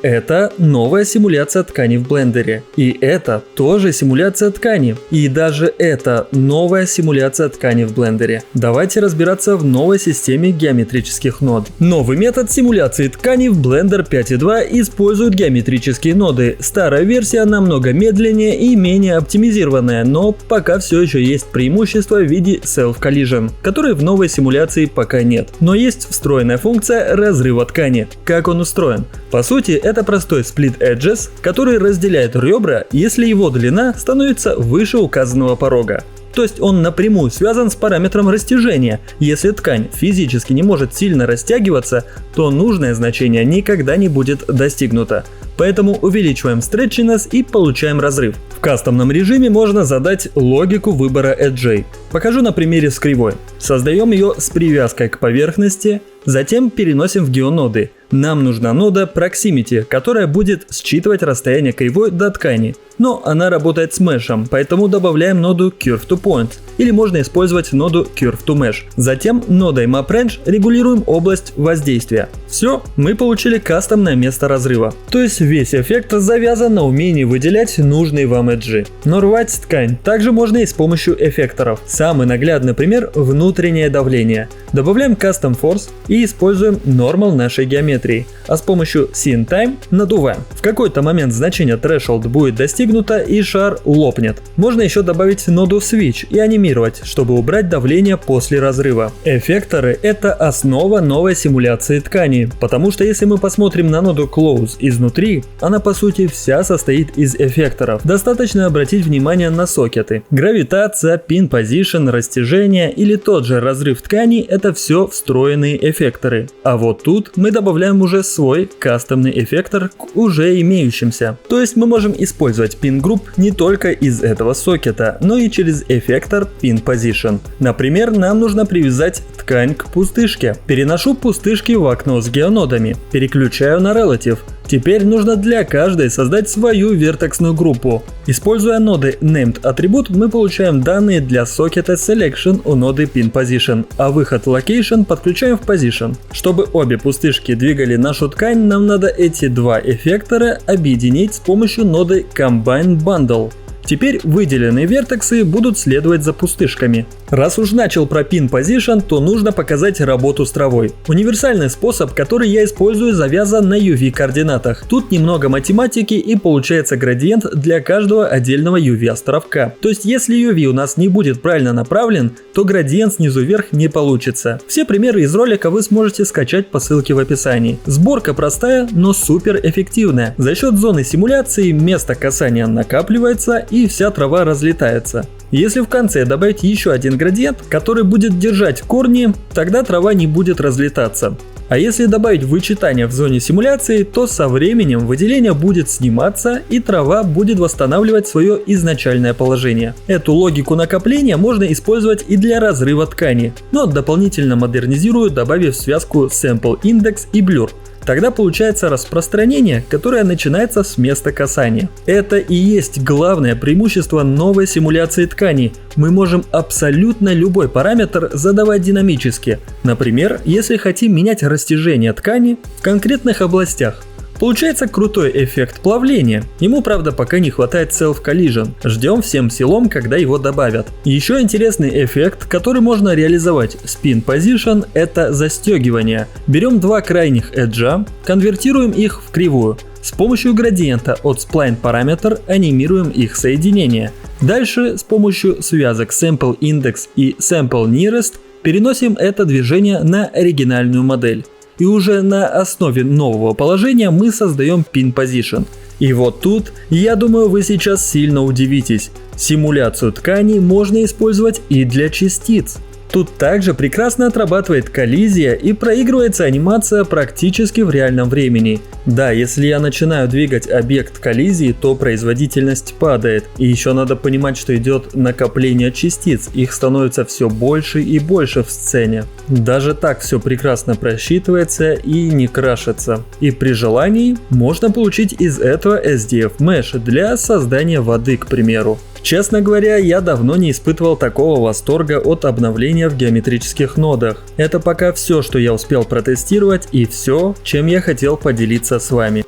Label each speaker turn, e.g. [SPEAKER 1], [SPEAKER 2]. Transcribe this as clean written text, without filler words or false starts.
[SPEAKER 1] Это новая симуляция ткани в блендере. И это тоже симуляция ткани. И даже это новая симуляция ткани в блендере. Давайте разбираться в новой системе геометрических нод. Новый метод симуляции ткани в Blender 5.2 использует геометрические ноды. Старая версия намного медленнее и менее оптимизированная, но пока все еще есть преимущество в виде Self Collision, которой в новой симуляции пока нет. Но есть встроенная функция разрыва ткани. Как он устроен? По сути, это простой split edges, который разделяет ребра, если его длина становится выше указанного порога. То есть он напрямую связан с параметром растяжения. Если ткань физически не может сильно растягиваться, то нужное значение никогда не будет достигнуто. Поэтому увеличиваем stretchiness и получаем разрыв. В кастомном режиме можно задать логику выбора эджей. Покажу на примере с кривой. Создаем ее с привязкой к поверхности, затем переносим в геоноды. Нам нужна нода Proximity, которая будет считывать расстояние кривой до ткани. Но она работает с мешем, поэтому добавляем ноду Curve to Point. Или можно использовать ноду Curve to Mesh. Затем нодой MapRange регулируем область воздействия. Все, мы получили кастомное место разрыва. То есть весь эффект завязан на умении выделять нужные вам эджи. Но рвать ткань также можно и с помощью эффекторов. Самый наглядный пример – внутреннее давление. Добавляем Custom Force и используем Normal нашей геометрии. А с помощью Scene Time надуваем. В какой-то момент значение Threshold будет достигнуто и шар лопнет. Можно еще добавить ноду Switch и анимировать, чтобы убрать давление после разрыва. Эффекторы – это основа новой симуляции ткани, потому что если мы посмотрим на ноду Close изнутри, она по сути вся состоит из эффекторов. Достаточно обратить внимание на сокеты. Гравитация, Pin Position, растяжение или тот же разрыв ткани – это все встроенные эффекторы. А вот тут мы добавляем уже свой кастомный эффектор к уже имеющимся. То есть мы можем использовать Pin Group не только из этого сокета, но и через эффектор Pin Position. Например, нам нужно привязать ткань к пустышке. Переношу пустышки в окно с геонодами. Переключаю на Relative. Теперь нужно для каждой создать свою вертексную группу. Используя ноды Named Attribute, мы получаем данные для сокета Selection у ноды Pin Position, а выход Location подключаем в Position. Чтобы обе пустышки двигали нашу ткань, нам надо эти два эффектора объединить с помощью ноды Combine Bundle. Теперь выделенные вертексы будут следовать за пустышками. Раз уж начал про Pin Position, то нужно показать работу с травой. Универсальный способ, который я использую, завязан на UV координатах. Тут немного математики и получается градиент для каждого отдельного UV островка. То есть если UV у нас не будет правильно направлен, то градиент снизу вверх не получится. Все примеры из ролика вы сможете скачать по ссылке в описании. Сборка простая, но супер эффективная. За счет зоны симуляции место касания накапливается и вся трава разлетается. Если в конце добавить еще один градиент, который будет держать корни, тогда трава не будет разлетаться. А если добавить вычитание в зоне симуляции, то со временем выделение будет сниматься и трава будет восстанавливать свое изначальное положение. Эту логику накопления можно использовать и для разрыва ткани, но дополнительно модернизирую, добавив связку Sample Index и Blur. Тогда получается распространение, которое начинается с места касания. Это и есть главное преимущество новой симуляции ткани. Мы можем абсолютно любой параметр задавать динамически. Например, если хотим менять растяжение ткани в конкретных областях. Получается крутой эффект плавления. Ему, правда, пока не хватает Self Collision. Ждем всем силом, когда его добавят. Еще интересный эффект, который можно реализовать с Pin Position, это застегивание. Берем два крайних эджа, конвертируем их в кривую. С помощью градиента от Spline параметр анимируем их соединение. Дальше с помощью связок Sample Index и Sample Nearest переносим это движение на оригинальную модель. И уже на основе нового положения мы создаем Pin Position. И вот тут, я думаю, вы сейчас сильно удивитесь. Симуляцию ткани можно использовать и для частиц. Тут также прекрасно отрабатывает коллизия и проигрывается анимация практически в реальном времени. Да, если я начинаю двигать объект коллизии, то производительность падает. И еще надо понимать, что идет накопление частиц, их становится все больше и больше в сцене. Даже так все прекрасно просчитывается и не крашится. И при желании можно получить из этого SDF Mesh для создания воды, к примеру. Честно говоря, я давно не испытывал такого восторга от обновления в геометрических нодах. Это пока все, что я успел протестировать, и все, чем я хотел поделиться с вами.